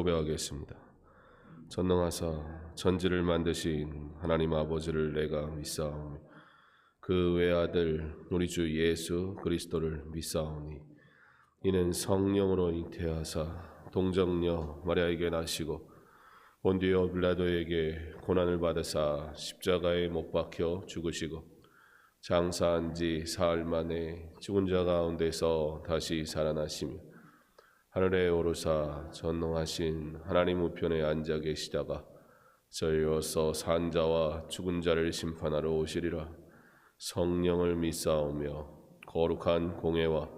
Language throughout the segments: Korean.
고백하겠습니다. 전능하사 천지를 만드신 하나님 아버지를 내가 믿사오니 그 외아들 우리 주 예수 그리스도를 믿사오니 이는 성령으로 잉태하사 동정녀 마리아에게 나시고 본디오 빌라도에게 고난을 받으사 십자가에 못 박혀 죽으시고 장사한 지 사흘 만에 죽은 자 가운데서 다시 살아나시며 하늘에 오르사 전능하신 하나님 우편에 앉아 계시다가 저희로서 산 자와 죽은 자를 심판하러 오시리라. 성령을 믿사오며 거룩한 공회와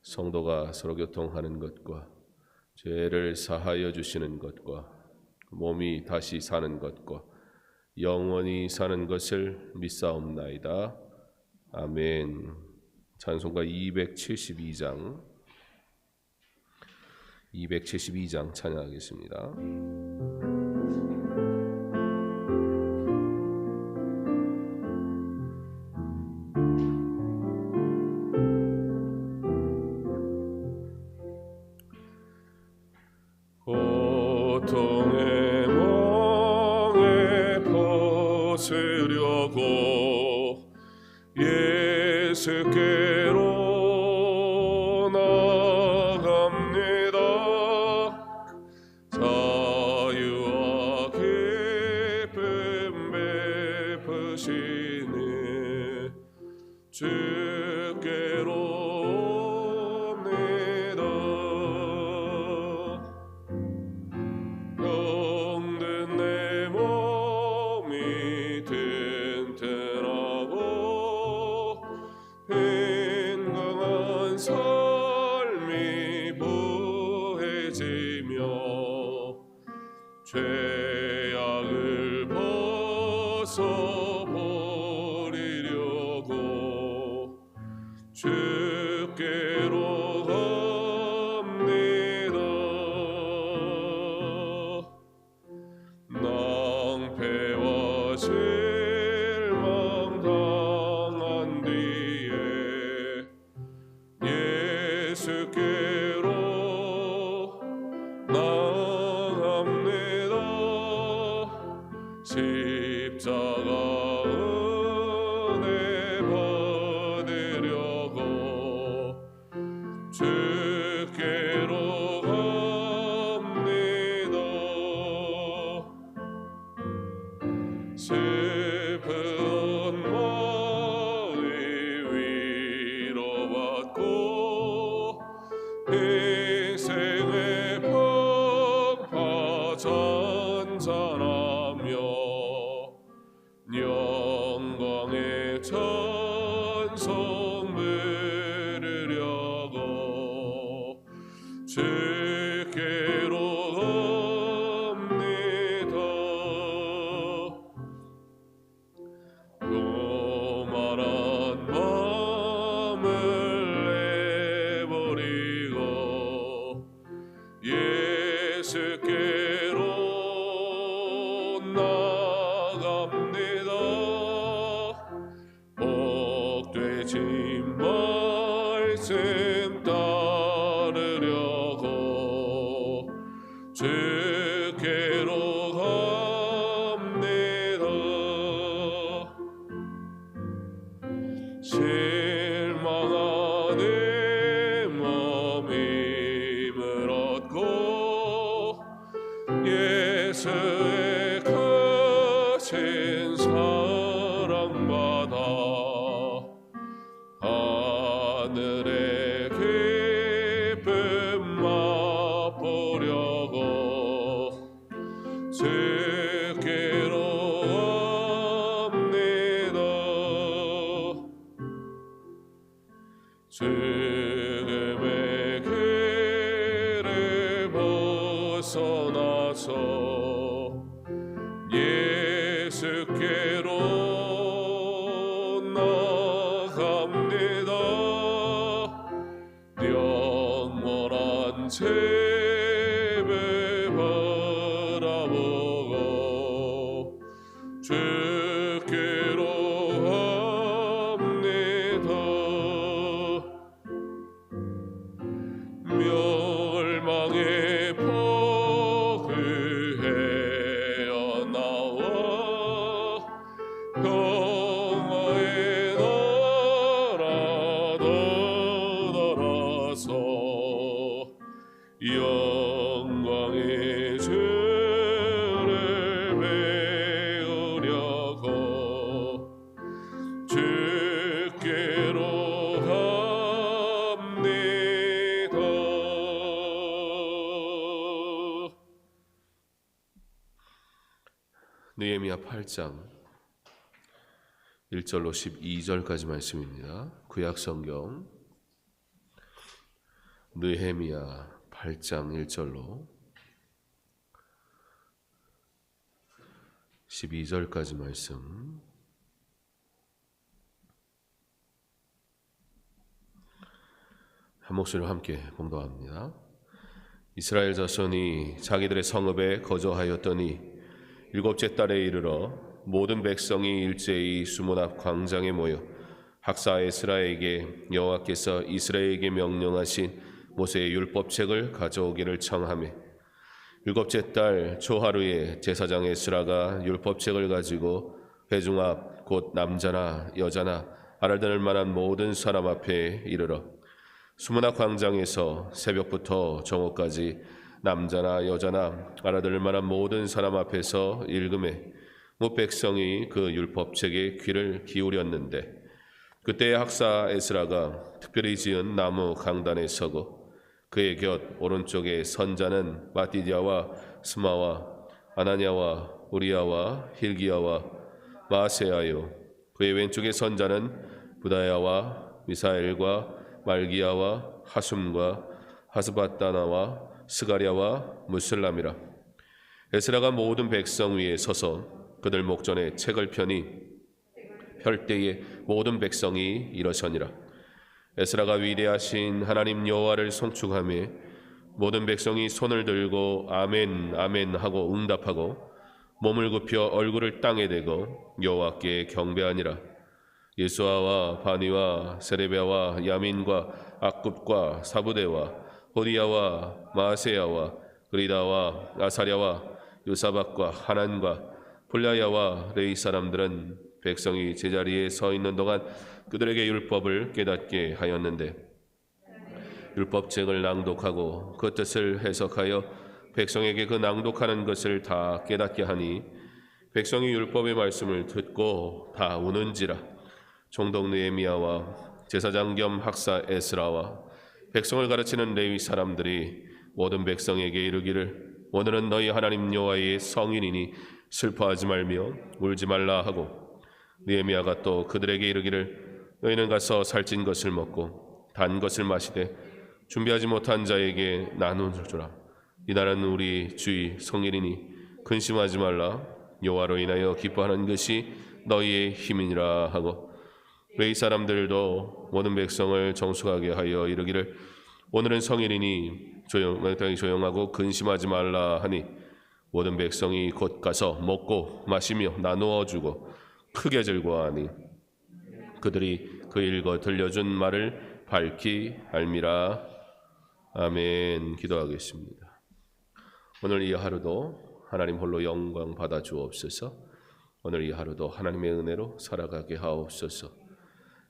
성도가 서로 교통하는 것과 죄를 사하여 주시는 것과 몸이 다시 사는 것과 영원히 사는 것을 믿사옵나이다. 아멘. 찬송가 272장 찬양하겠습니다. 고통의 멍에 벗으려고 예수께로 나갑니다. 자유와 기쁨 베푸시니 주께로 옵니다. 병든 내 몸이 튼튼하고 건강한 삶이 부해지며 죄악을 벗어버리려고 주께로 갑니다. 낭패와 실망 당한 뒤에 예수께로 나갑니다. 십자가 은혜 받으려고 주께로 갑니다. 슬픈 마음이 위로받고 인생의 풍파 잔잔하며 영광의 찬송 부르려고 주께로 갑니다. 교만한 마음을 내버리고 예수께로 나갑니다. 복되신 말씀 따르려고 주께로 갑니다. 실망한 내 몸이 물었고 예수의 크신 사랑받아 하늘의 기쁨 맛보려고 주께로 갑니다. 죽음의 길을 벗어나서 예수께로 나갑니다. 영원한 집을 바라보고 주께로 갑니다. 멸망의 폭풍 느헤미야 8장 1절로 12절까지 말씀입니다. 구약성경 느헤미야 8장 1절로 12절까지 말씀. 한 목소리로 함께 봉독합니다. 이스라엘 자손이 자기들의 성읍에 거주하였더니 일곱째 달에 이르러 모든 백성이 일제히 수문 앞 광장에 모여 학사 에스라에게 여호와께서 이스라엘에게 명령하신 모세의 율법책을 가져오기를 청하매 일곱째 달 초하루에 제사장 에스라가 율법책을 가지고 회중 앞 곧 남자나 여자나 알아들 만한 모든 사람 앞에 이르러 수문 앞 광장에서 새벽부터 정오까지 남자나 여자나 알아들 만한 모든 사람 앞에서 읽음에 무 백성이 그 율법책에 귀를 기울였는데 그때의 학사 에스라가 특별히 지은 나무 강단에 서고 그의 곁 오른쪽에 선자는 마띠디아와 스마와 아나냐와 우리야와 힐기야와 마세야요 그의 왼쪽에 선자는 부다야와 미사엘과 말기야와 하숨과 하스바다나와 스가랴와 무슬람이라. 에스라가 모든 백성 위에 서서 그들 목전에 책을 펴니 펼 때에 모든 백성이 일어서니라. 에스라가 위대하신 하나님 여호와를 송축하며 모든 백성이 손을 들고 아멘 아멘 하고 응답하고 몸을 굽혀 얼굴을 땅에 대고 여호와께 경배하니라. 예수아와 바니와 세레베아와 야민과 악굽과 사부대와 호디야와 마세야와 그리다와 아사랴와 요사박과 하난과 폴라야와 레이 사람들은 백성이 제자리에 서 있는 동안 그들에게 율법을 깨닫게 하였는데 율법책을 낭독하고 그 뜻을 해석하여 백성에게 그 낭독하는 것을 다 깨닫게 하니 백성이 율법의 말씀을 듣고 다 우는지라. 총독 느헤미야와 제사장 겸 학사 에스라와 백성을 가르치는 레위 사람들이 모든 백성에게 이르기를 오늘은 너희 하나님 여호와의 성일이니 슬퍼하지 말며 울지 말라 하고 느헤미야가 또 그들에게 이르기를 너희는 가서 살찐 것을 먹고 단 것을 마시되 준비하지 못한 자에게 나누어 주라. 이날은 우리 주의 성일이니 근심하지 말라. 여호와로 인하여 기뻐하는 것이 너희의 힘이니라 하고 레위 사람들도 모든 백성을 정숙하게 하여 이르기를 오늘은 성일이니 조용하고 근심하지 말라 하니 모든 백성이 곧 가서 먹고 마시며 나누어 주고 크게 즐거워하니 그들이 그 읽어 들려준 말을 밝히 알미라. 아멘. 기도하겠습니다. 오늘 이 하루도 하나님 홀로 영광 받아 주옵소서. 오늘 이 하루도 하나님의 은혜로 살아가게 하옵소서.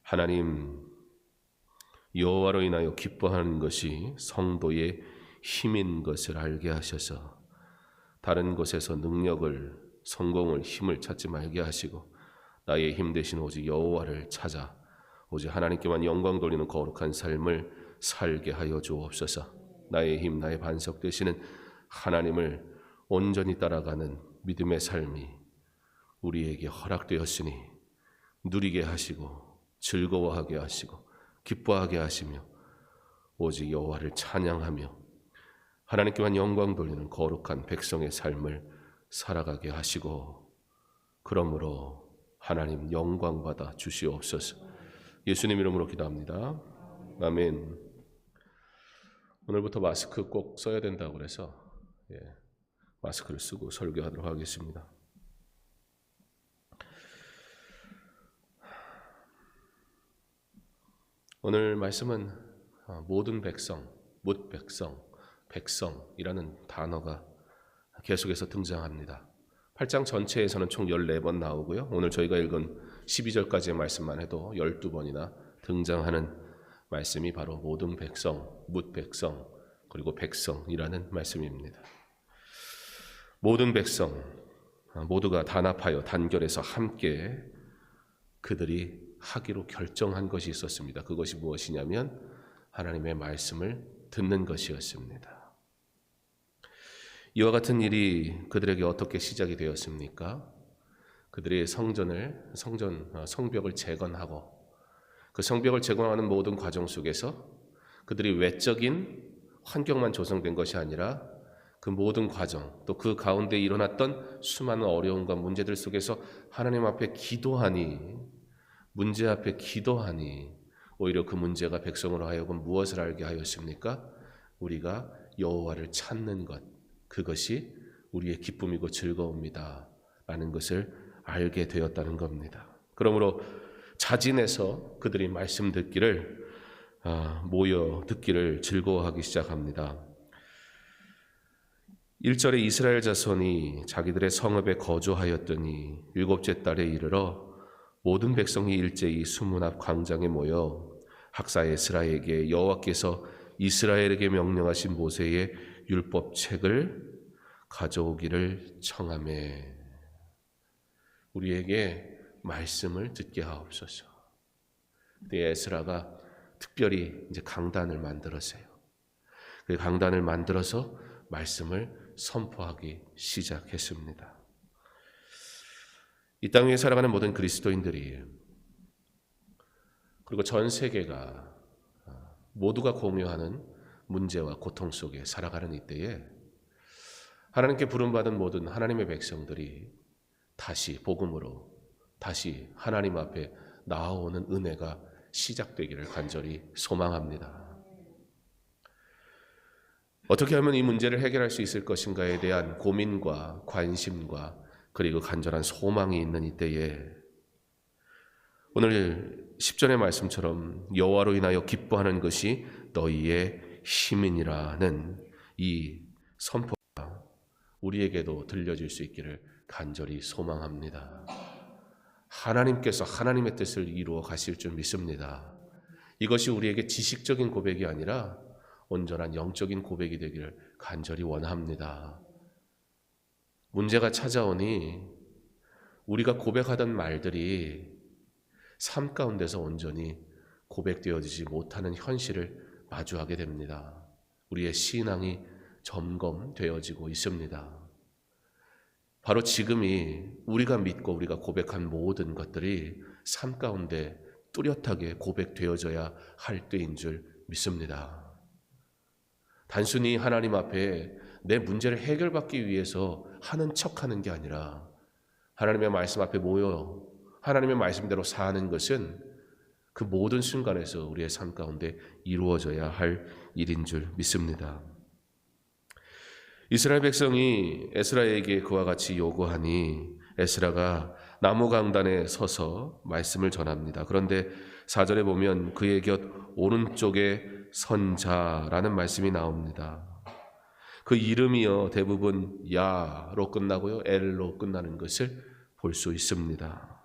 하나님 여호와로 인하여 기뻐하는 것이 성도의 힘인 것을 알게 하셔서 다른 곳에서 능력을 성공을 힘을 찾지 말게 하시고 나의 힘 대신 오직 여호와를 찾아 오직 하나님께만 영광 돌리는 거룩한 삶을 살게 하여 주옵소서. 나의 힘 나의 반석 되시는 하나님을 온전히 따라가는 믿음의 삶이 우리에게 허락되었으니 누리게 하시고 즐거워하게 하시고 기뻐하게 하시며 오직 여호와를 찬양하며 하나님께만 영광 돌리는 거룩한 백성의 삶을 살아가게 하시고 그러므로 하나님 영광 받아 주시옵소서. 예수님 이름으로 기도합니다. 아멘. 오늘부터 마스크 꼭 써야 된다고 그래서 마스크를 쓰고 설교하도록 하겠습니다. 오늘 말씀은 모든 백성, 못 백성, 백성이라는 단어가 계속해서 등장합니다. 8장 전체에서는 총 14번 나오고요. 오늘 저희가 읽은 12절까지의 말씀만 해도 12번이나 등장하는 말씀이 바로 모든 백성, 못 백성, 그리고 백성이라는 말씀입니다. 모든 백성 모두가 단합하여 단결해서 함께 그들이 하기로 결정한 것이 있었습니다. 그것이 무엇이냐면 하나님의 말씀을 듣는 것이었습니다. 이와 같은 일이 그들에게 어떻게 시작이 되었습니까? 그들이 성벽을 재건하고 그 성벽을 재건하는 모든 과정 속에서 그들이 외적인 환경만 조성된 것이 아니라 그 모든 과정, 또 그 가운데 일어났던 수많은 어려움과 문제들 속에서 하나님 앞에 기도하니, 문제 앞에 기도하니 오히려 그 문제가 백성으로 하여금 무엇을 알게 하였습니까? 우리가 여호와를 찾는 것, 그것이 우리의 기쁨이고 즐거움이다 라는 것을 알게 되었다는 겁니다. 그러므로 자진해서 그들이 말씀 듣기를 모여 듣기를 즐거워하기 시작합니다. 1절에 이스라엘 자손이 자기들의 성읍에 거주하였더니 일곱째 달에 이르러 모든 백성이 일제히 수문 앞 광장에 모여 학사 에스라에게 여호와께서 이스라엘에게 명령하신 모세의 율법책을 가져오기를 청하매 우리에게 말씀을 듣게 하옵소서. 그때 에스라가 특별히 이제 강단을 만들었어요. 그 강단을 만들어서 말씀을 선포하기 시작했습니다. 이 땅 위에 살아가는 모든 그리스도인들이 그리고 전 세계가 모두가 공유하는 문제와 고통 속에 살아가는 이때에 하나님께 부름받은 모든 하나님의 백성들이 다시 복음으로 다시 하나님 앞에 나아오는 은혜가 시작되기를 간절히 소망합니다. 어떻게 하면 이 문제를 해결할 수 있을 것인가에 대한 고민과 관심과 그리고 간절한 소망이 있는 이때에 오늘 10절의 말씀처럼 여호와로 인하여 기뻐하는 것이 너희의 힘이니라는 이 선포가 우리에게도 들려질 수 있기를 간절히 소망합니다. 하나님께서 하나님의 뜻을 이루어 가실 줄 믿습니다. 이것이 우리에게 지식적인 고백이 아니라 온전한 영적인 고백이 되기를 간절히 원합니다. 문제가 찾아오니 우리가 고백하던 말들이 삶 가운데서 온전히 고백되어지지 못하는 현실을 마주하게 됩니다. 우리의 신앙이 점검되어지고 있습니다. 바로 지금이 우리가 믿고 우리가 고백한 모든 것들이 삶 가운데 뚜렷하게 고백되어져야 할 때인 줄 믿습니다. 단순히 하나님 앞에 내 문제를 해결받기 위해서 하는 척하는 게 아니라 하나님의 말씀 앞에 모여 하나님의 말씀대로 사는 것은 그 모든 순간에서 우리의 삶 가운데 이루어져야 할 일인 줄 믿습니다. 이스라엘 백성이 에스라에게 그와 같이 요구하니 에스라가 나무 강단에 서서 말씀을 전합니다. 그런데 4절에 보면 그의 곁 오른쪽에 선자라는 말씀이 나옵니다. 그 이름이요 대부분 야로 끝나고요 엘로 끝나는 것을 볼 수 있습니다.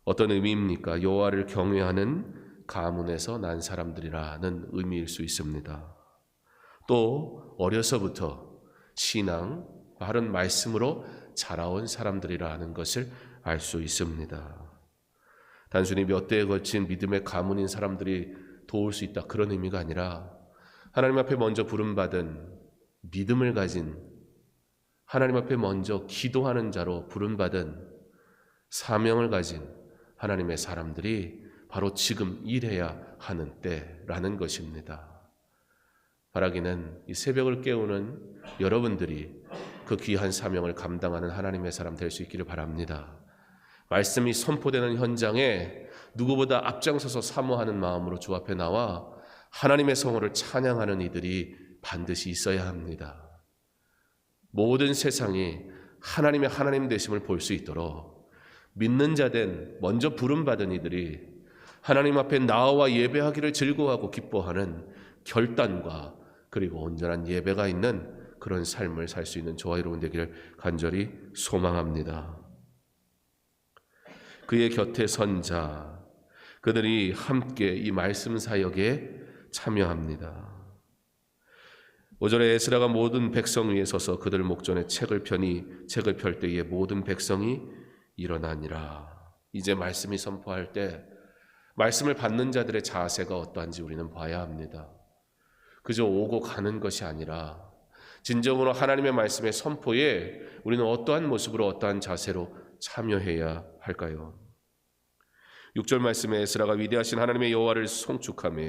어떤 의미입니까? 여호와를 경외하는 가문에서 난 사람들이라는 의미일 수 있습니다. 또 어려서부터 신앙, 바른 말씀으로 자라온 사람들이라는 것을 알 수 있습니다. 단순히 몇 대에 걸친 믿음의 가문인 사람들이 도울 수 있다 그런 의미가 아니라 하나님 앞에 먼저 부름받은 믿음을 가진 하나님 앞에 먼저 기도하는 자로 부름받은 사명을 가진 하나님의 사람들이 바로 지금 일해야 하는 때라는 것입니다. 바라기는 이 새벽을 깨우는 여러분들이 그 귀한 사명을 감당하는 하나님의 사람 될 수 있기를 바랍니다. 말씀이 선포되는 현장에 누구보다 앞장서서 사모하는 마음으로 주 앞에 나와 하나님의 성호를 찬양하는 이들이 반드시 있어야 합니다. 모든 세상이 하나님의 하나님 되심을 볼 수 있도록 믿는 자된 먼저 부름받은 이들이 하나님 앞에 나와 예배하기를 즐거워하고 기뻐하는 결단과 그리고 온전한 예배가 있는 그런 삶을 살 수 있는 저와 여러분 되기를 간절히 소망합니다. 그의 곁에 선 자, 그들이 함께 이 말씀 사역에 참여합니다. 5절에 에스라가 모든 백성 위에 서서 그들 목전에 책을 펴니 책을 펼 때에 모든 백성이 일어나니라. 이제 말씀이 선포할 때 말씀을 받는 자들의 자세가 어떠한지 우리는 봐야 합니다. 그저 오고 가는 것이 아니라 진정으로 하나님의 말씀의 선포에 우리는 어떠한 모습으로 어떠한 자세로 참여해야 할까요? 6절 말씀에 에스라가 위대하신 하나님의 여호와를 송축하며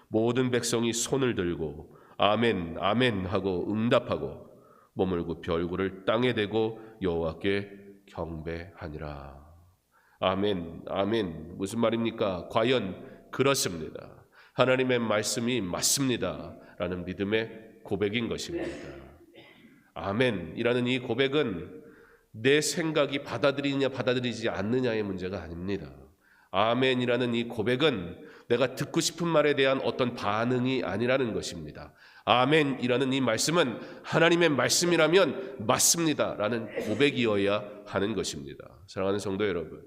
모든 백성이 손을 들고 아멘 아멘 하고 응답하고 몸을 굽혀 얼굴을 땅에 대고 여호와께 경배하니라. 아멘 아멘 무슨 말입니까? 과연 그렇습니다. 하나님의 말씀이 맞습니다 라는 믿음의 고백인 것입니다. 아멘이라는 이 고백은 내 생각이 받아들이느냐 받아들이지 않느냐의 문제가 아닙니다. 아멘이라는 이 고백은 내가 듣고 싶은 말에 대한 어떤 반응이 아니라는 것입니다. 아멘이라는 이 말씀은 하나님의 말씀이라면 맞습니다 라는 고백이어야 하는 것입니다. 사랑하는 성도 여러분,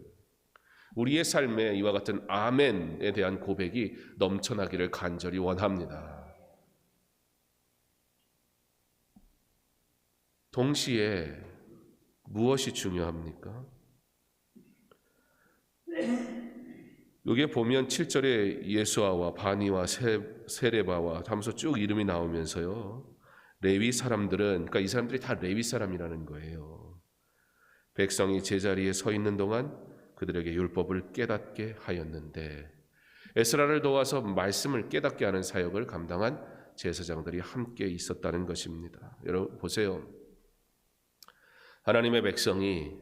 우리의 삶에 이와 같은 아멘에 대한 고백이 넘쳐나기를 간절히 원합니다. 동시에 무엇이 중요합니까? 여기에 보면 7절에 예수아와 바니와 세레바와 하면서 쭉 이름이 나오면서요, 레위 사람들은, 그러니까 이 사람들이 다 레위 사람이라는 거예요. 백성이 제자리에 서 있는 동안 그들에게 율법을 깨닫게 하였는데, 에스라를 도와서 말씀을 깨닫게 하는 사역을 감당한 제사장들이 함께 있었다는 것입니다. 여러분 보세요. 하나님의 백성이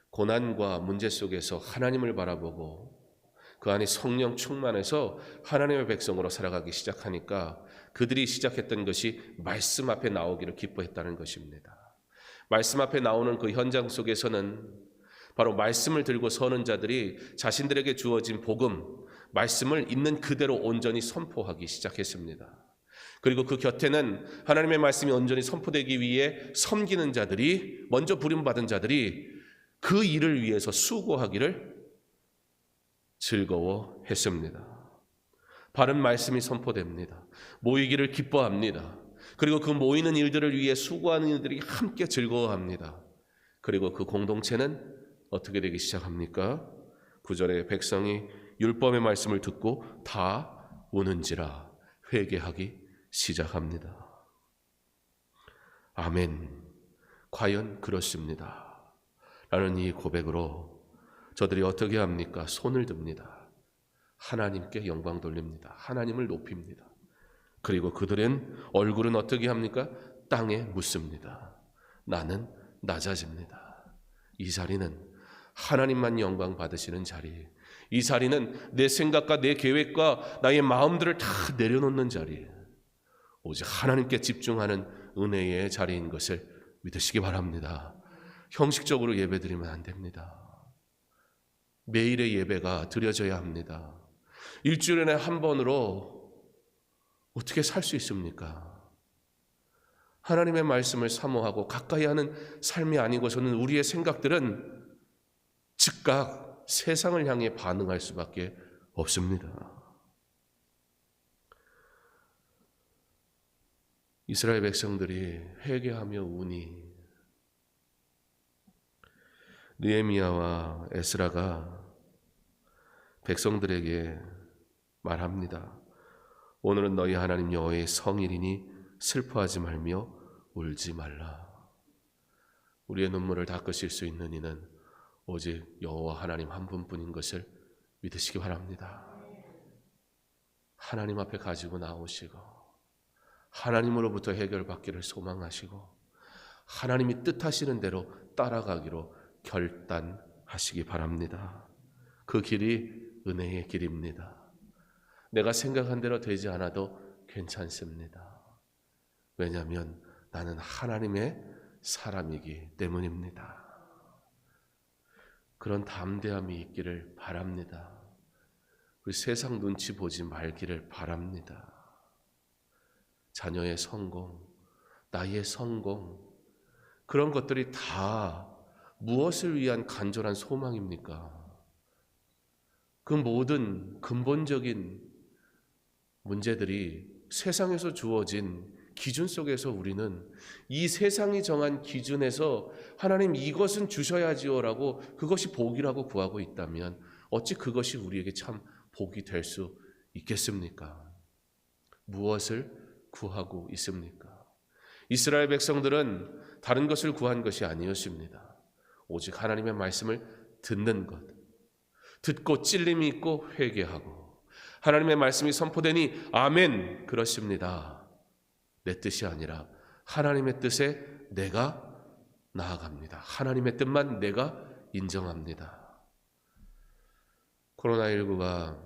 고난과 문제 속에서 하나님을 바라보고 그 안에 성령 충만해서 하나님의 백성으로 살아가기 시작하니까 그들이 시작했던 것이 말씀 앞에 나오기를 기뻐했다는 것입니다. 말씀 앞에 나오는 그 현장 속에서는 바로 말씀을 들고 서는 자들이 자신들에게 주어진 복음, 말씀을 있는 그대로 온전히 선포하기 시작했습니다. 그리고 그 곁에는 하나님의 말씀이 온전히 선포되기 위해 섬기는 자들이, 먼저 부름받은 자들이 그 일을 위해서 수고하기를 즐거워했습니다. 바른 말씀이 선포됩니다. 모이기를 기뻐합니다. 그리고 그 모이는 일들을 위해 수고하는 이들이 함께 즐거워합니다. 그리고 그 공동체는 어떻게 되기 시작합니까? 9절에 백성이 율법의 말씀을 듣고 다 우는지라 회개하기 시작합니다. 아멘. 과연 그렇습니다. 라는 이 고백으로 저들이 어떻게 합니까? 손을 듭니다. 하나님께 영광 돌립니다. 하나님을 높입니다. 그리고 그들은 얼굴은 어떻게 합니까? 땅에 묻습니다. 나는 낮아집니다. 이 자리는 하나님만 영광 받으시는 자리, 이 자리는 내 생각과 내 계획과 나의 마음들을 다 내려놓는 자리, 오직 하나님께 집중하는 은혜의 자리인 것을 믿으시기 바랍니다. 형식적으로 예배드리면 안 됩니다. 매일의 예배가 드려져야 합니다. 일주일에 한 번으로 어떻게 살 수 있습니까? 하나님의 말씀을 사모하고 가까이 하는 삶이 아니고서는 우리의 생각들은 즉각 세상을 향해 반응할 수밖에 없습니다. 이스라엘 백성들이 회개하며 우니 느헤미야와 에스라가 백성들에게 말합니다. 오늘은 너희 하나님 여호와의 성일이니 슬퍼하지 말며 울지 말라. 우리의 눈물을 닦으실 수 있는 이는 오직 여호와 하나님 한 분뿐인 것을 믿으시기 바랍니다. 하나님 앞에 가지고 나오시고 하나님으로부터 해결받기를 소망하시고 하나님이 뜻하시는 대로 따라가기로 결단하시기 바랍니다. 그 길이 은혜의 길입니다. 내가 생각한 대로 되지 않아도 괜찮습니다. 왜냐하면 나는 하나님의 사람이기 때문입니다. 그런 담대함이 있기를 바랍니다. 우리 세상 눈치 보지 말기를 바랍니다. 자녀의 성공, 나의 성공, 그런 것들이 다 무엇을 위한 간절한 소망입니까? 그 모든 근본적인 문제들이 세상에서 주어진 기준 속에서 우리는 이 세상이 정한 기준에서 하나님 이것은 주셔야지요라고 그것이 복이라고 구하고 있다면 어찌 그것이 우리에게 참 복이 될 수 있겠습니까? 무엇을 구하고 있습니까? 이스라엘 백성들은 다른 것을 구한 것이 아니었습니다. 오직 하나님의 말씀을 듣는 것, 듣고 찔림이 있고 회개하고 하나님의 말씀이 선포되니 아멘 그렇습니다. 내 뜻이 아니라 하나님의 뜻에 내가 나아갑니다. 하나님의 뜻만 내가 인정합니다. 코로나19가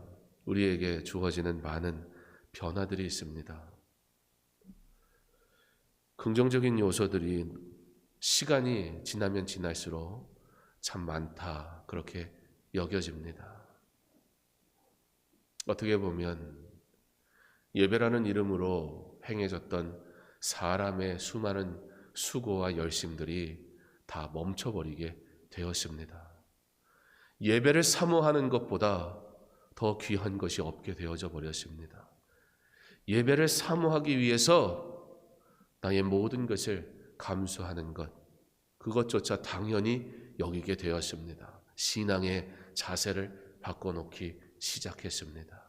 우리에게 주어지는 많은 변화들이 있습니다. 긍정적인 요소들이 시간이 지나면 지날수록 참 많다 그렇게 여겨집니다. 어떻게 보면 예배라는 이름으로 행해졌던 사람의 수많은 수고와 열심들이 다 멈춰버리게 되었습니다. 예배를 사모하는 것보다 더 귀한 것이 없게 되어져 버렸습니다. 예배를 사모하기 위해서 나의 모든 것을 감수하는 것, 그것조차 당연히 여기게 되었습니다. 신앙의 자세를 바꿔놓기 시작했습니다.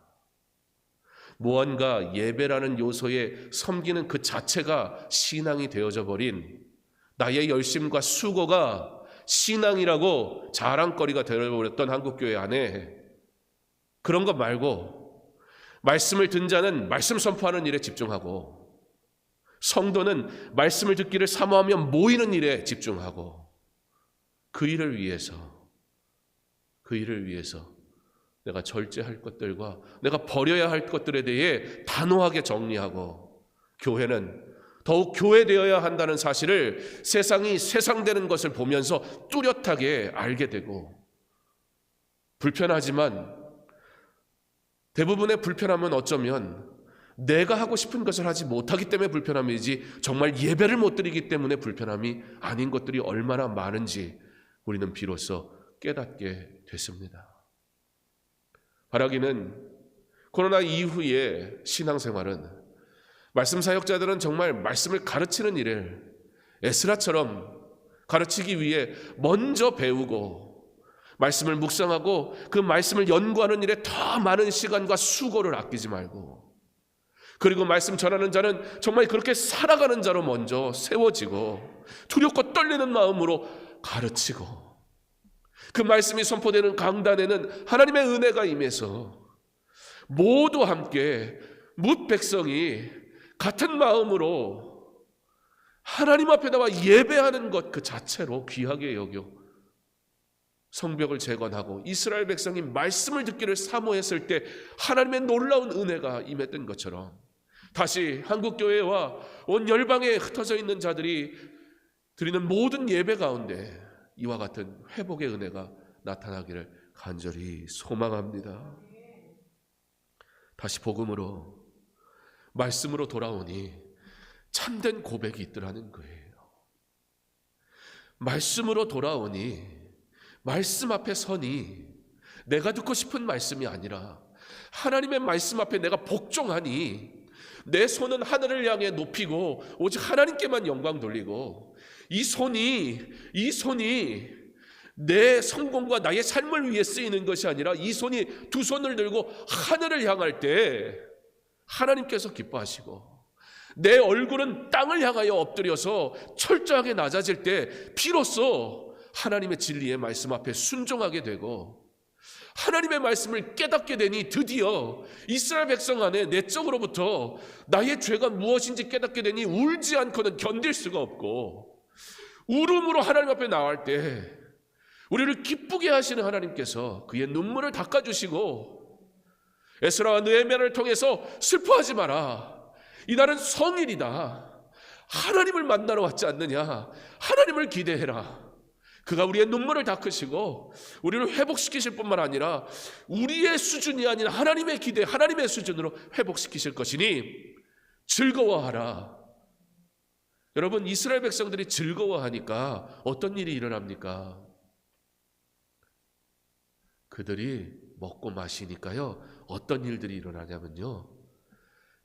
무언가 예배라는 요소에 섬기는 그 자체가 신앙이 되어져 버린 나의 열심과 수고가 신앙이라고 자랑거리가 되어버렸던 한국교회 안에 그런 것 말고 말씀을 듣는 자는 말씀 선포하는 일에 집중하고 성도는 말씀을 듣기를 사모하며 모이는 일에 집중하고 그 일을 위해서 내가 절제할 것들과 내가 버려야 할 것들에 대해 단호하게 정리하고 교회는 더욱 교회되어야 한다는 사실을 세상이 세상되는 것을 보면서 뚜렷하게 알게 되고 불편하지만 대부분의 불편함은 어쩌면 내가 하고 싶은 것을 하지 못하기 때문에 불편함이지 정말 예배를 못 드리기 때문에 불편함이 아닌 것들이 얼마나 많은지 우리는 비로소 깨닫게 됐습니다. 바라기는 코로나 이후의 신앙생활은 말씀 사역자들은 정말 말씀을 가르치는 일을 에스라처럼 가르치기 위해 먼저 배우고 말씀을 묵상하고 그 말씀을 연구하는 일에 더 많은 시간과 수고를 아끼지 말고 그리고 말씀 전하는 자는 정말 그렇게 살아가는 자로 먼저 세워지고 두렵고 떨리는 마음으로 가르치고 그 말씀이 선포되는 강단에는 하나님의 은혜가 임해서 모두 함께 뭇 백성이 같은 마음으로 하나님 앞에 나와 예배하는 것 그 자체로 귀하게 여겨 성벽을 재건하고 이스라엘 백성이 말씀을 듣기를 사모했을 때 하나님의 놀라운 은혜가 임했던 것처럼 다시 한국교회와 온 열방에 흩어져 있는 자들이 드리는 모든 예배 가운데 이와 같은 회복의 은혜가 나타나기를 간절히 소망합니다. 다시 복음으로 말씀으로 돌아오니 참된 고백이 있더라는 거예요. 말씀으로 돌아오니 말씀 앞에 서니 내가 듣고 싶은 말씀이 아니라 하나님의 말씀 앞에 내가 복종하니 내 손은 하늘을 향해 높이고 오직 하나님께만 영광 돌리고 이 손이 내 성공과 나의 삶을 위해 쓰이는 것이 아니라 이 손이 두 손을 들고 하늘을 향할 때 하나님께서 기뻐하시고 내 얼굴은 땅을 향하여 엎드려서 철저하게 낮아질 때 비로소 하나님의 진리의 말씀 앞에 순종하게 되고 하나님의 말씀을 깨닫게 되니 드디어 이스라엘 백성 안에 내적으로부터 나의 죄가 무엇인지 깨닫게 되니 울지 않고는 견딜 수가 없고 울음으로 하나님 앞에 나갈 때 우리를 기쁘게 하시는 하나님께서 그의 눈물을 닦아주시고 에스라와 느헤미야를 통해서 슬퍼하지 마라. 이날은 성일이다. 하나님을 만나러 왔지 않느냐. 하나님을 기대해라. 그가 우리의 눈물을 닦으시고 우리를 회복시키실 뿐만 아니라 우리의 수준이 아닌 하나님의 기대, 하나님의 수준으로 회복시키실 것이니 즐거워하라. 여러분, 이스라엘 백성들이 즐거워하니까 어떤 일이 일어납니까? 그들이 먹고 마시니까요, 어떤 일들이 일어나냐면요,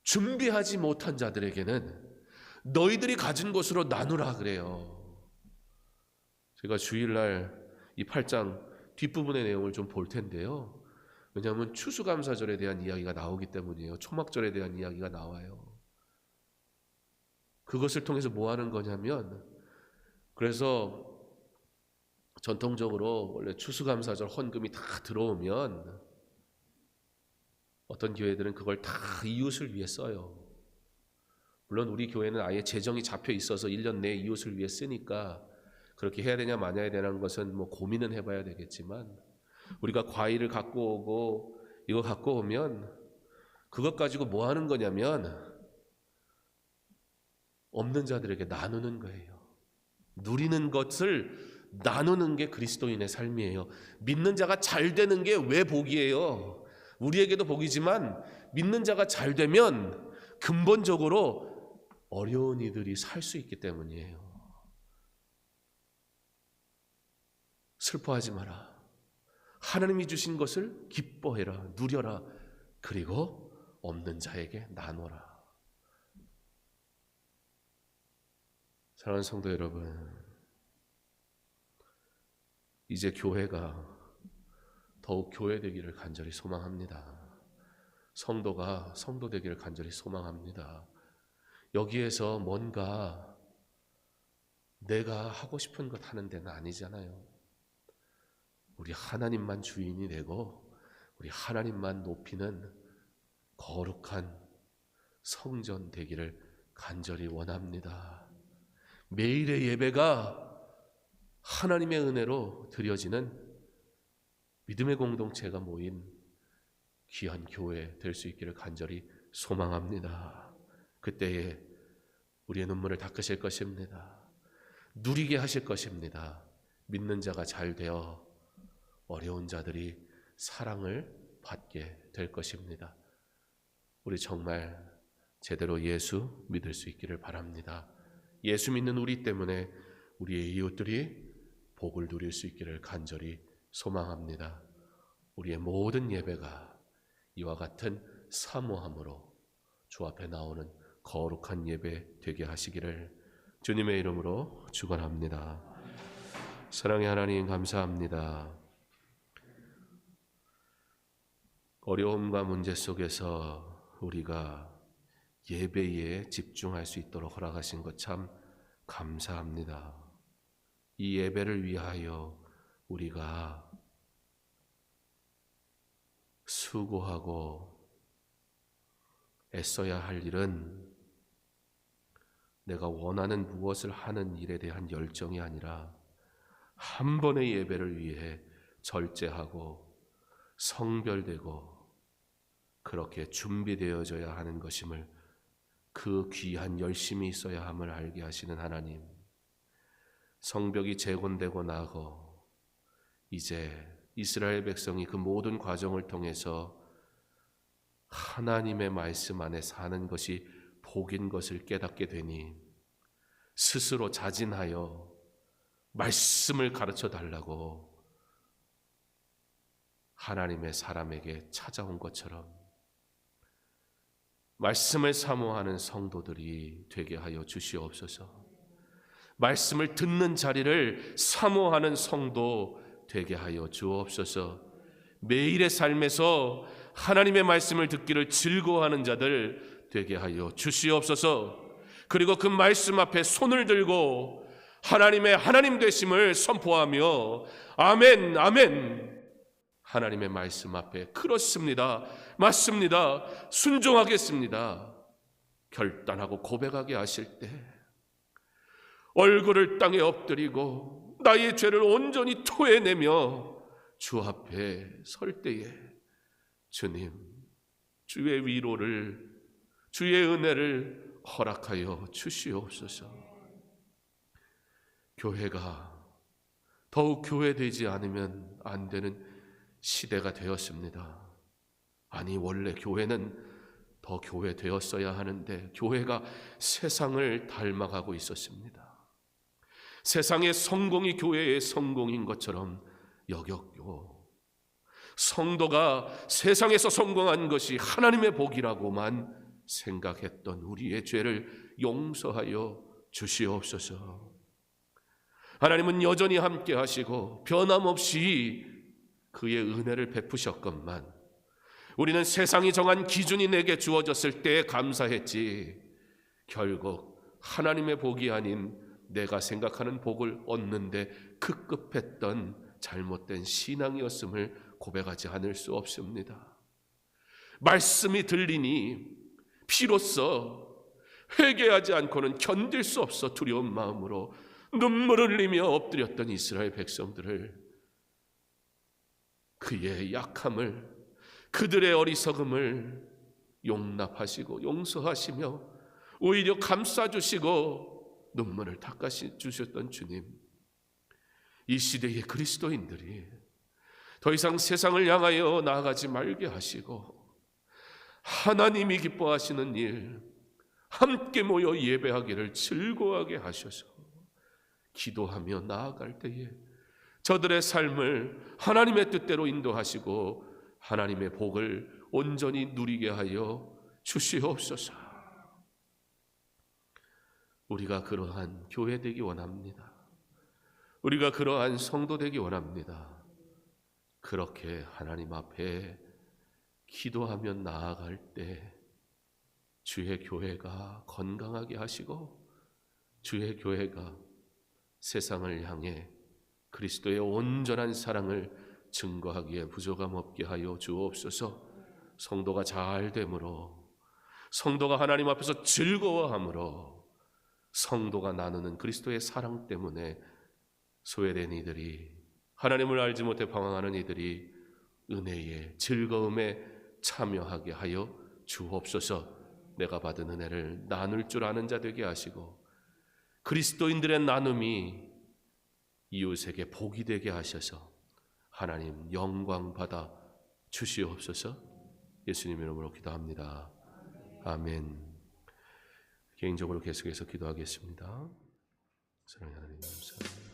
준비하지 못한 자들에게는 너희들이 가진 것으로 나누라 그래요. 제가 주일날 이 8장 뒷부분의 내용을 좀 볼 텐데요, 왜냐하면 추수감사절에 대한 이야기가 나오기 때문이에요. 초막절에 대한 이야기가 나와요. 그것을 통해서 뭐 하는 거냐면, 그래서 전통적으로 원래 추수감사절 헌금이 다 들어오면 어떤 교회들은 그걸 다 이웃을 위해 써요. 물론 우리 교회는 아예 재정이 잡혀 있어서 1년 내에 이웃을 위해 쓰니까 그렇게 해야 되냐 마냐에 대한 것은 뭐 고민은 해봐야 되겠지만, 우리가 과일을 갖고 오고 이거 갖고 오면 그것 가지고 뭐 하는 거냐면 없는 자들에게 나누는 거예요. 누리는 것을 나누는 게 그리스도인의 삶이에요. 믿는 자가 잘 되는 게 왜 복이에요? 우리에게도 복이지만 믿는 자가 잘 되면 근본적으로 어려운 이들이 살 수 있기 때문이에요. 슬퍼하지 마라. 하나님이 주신 것을 기뻐해라, 누려라. 그리고 없는 자에게 나눠라. 사랑하는 성도 여러분, 이제 교회가 더욱 교회 되기를 간절히 소망합니다. 성도가 성도 되기를 간절히 소망합니다. 여기에서 뭔가 내가 하고 싶은 것 하는 데는 아니잖아요. 우리 하나님만 주인이 되고 우리 하나님만 높이는 거룩한 성전 되기를 간절히 원합니다. 매일의 예배가 하나님의 은혜로 드려지는 믿음의 공동체가 모인 귀한 교회 될 수 있기를 간절히 소망합니다. 그때에 우리의 눈물을 닦으실 것입니다. 누리게 하실 것입니다. 믿는 자가 잘 되어 어려운 자들이 사랑을 받게 될 것입니다. 우리 정말 제대로 예수 믿을 수 있기를 바랍니다. 예수 믿는 우리 때문에 우리의 이웃들이 복을 누릴 수 있기를 간절히 소망합니다. 우리의 모든 예배가 이와 같은 사모함으로 주 앞에 나오는 거룩한 예배 되게 하시기를 주님의 이름으로 축원합니다. 사랑의 하나님, 감사합니다. 어려움과 문제 속에서 우리가 예배에 집중할 수 있도록 허락하신 것 참 감사합니다. 이 예배를 위하여 우리가 수고하고 애써야 할 일은 내가 원하는 무엇을 하는 일에 대한 열정이 아니라 한 번의 예배를 위해 절제하고 성별되고 그렇게 준비되어져야 하는 것임을, 그 귀한 열심이 있어야 함을 알게 하시는 하나님, 성벽이 재건되고 나고 이제 이스라엘 백성이 그 모든 과정을 통해서 하나님의 말씀 안에 사는 것이 복인 것을 깨닫게 되니 스스로 자진하여 말씀을 가르쳐 달라고 하나님의 사람에게 찾아온 것처럼 말씀을 사모하는 성도들이 되게 하여 주시옵소서. 말씀을 듣는 자리를 사모하는 성도 되게 하여 주옵소서. 매일의 삶에서 하나님의 말씀을 듣기를 즐거워하는 자들 되게 하여 주시옵소서. 그리고 그 말씀 앞에 손을 들고 하나님의 하나님 되심을 선포하며 아멘, 아멘, 하나님의 말씀 앞에 그렇습니다, 맞습니다, 순종하겠습니다 결단하고 고백하게 하실 때 얼굴을 땅에 엎드리고 나의 죄를 온전히 토해내며 주 앞에 설 때에 주님, 주의 위로를, 주의 은혜를 허락하여 주시옵소서. 교회가 더욱 교회되지 않으면 안 되는 시대가 되었습니다. 아니, 원래 교회는 더 교회되었어야 하는데 교회가 세상을 닮아가고 있었습니다. 세상의 성공이 교회의 성공인 것처럼 여겼고 성도가 세상에서 성공한 것이 하나님의 복이라고만 생각했던 우리의 죄를 용서하여 주시옵소서. 하나님은 여전히 함께 하시고 변함없이 그의 은혜를 베푸셨건만 우리는 세상이 정한 기준이 내게 주어졌을 때 감사했지 결국 하나님의 복이 아닌 내가 생각하는 복을 얻는데 급급했던 잘못된 신앙이었음을 고백하지 않을 수 없습니다. 말씀이 들리니 비로소 회개하지 않고는 견딜 수 없어 두려운 마음으로 눈물을 흘리며 엎드렸던 이스라엘 백성들을 그의 약함을, 그들의 어리석음을 용납하시고 용서하시며 오히려 감싸주시고 눈물을 닦아주셨던 주님, 이 시대의 그리스도인들이 더 이상 세상을 향하여 나아가지 말게 하시고 하나님이 기뻐하시는 일, 함께 모여 예배하기를 즐거워하게 하셔서 기도하며 나아갈 때에 저들의 삶을 하나님의 뜻대로 인도하시고 하나님의 복을 온전히 누리게 하여 주시옵소서. 우리가 그러한 교회 되기 원합니다. 우리가 그러한 성도 되기 원합니다. 그렇게 하나님 앞에 기도하며 나아갈 때 주의 교회가 건강하게 하시고 주의 교회가 세상을 향해 그리스도의 온전한 사랑을 증거하기에 부족함 없게 하여 주옵소서. 성도가 잘 됨으로, 성도가 하나님 앞에서 즐거워함으로, 성도가 나누는 그리스도의 사랑 때문에 소외된 이들이, 하나님을 알지 못해 방황하는 이들이 은혜의 즐거움에 참여하게 하여 주옵소서. 내가 받은 은혜를 나눌 줄 아는 자 되게 하시고 그리스도인들의 나눔이 이웃에게 복이 되게 하셔서 하나님 영광 받아 주시옵소서. 예수님 이름으로 기도합니다. 아멘. 개인적으로 계속해서 기도하겠습니다. 사랑하는 하나님 감사합니다.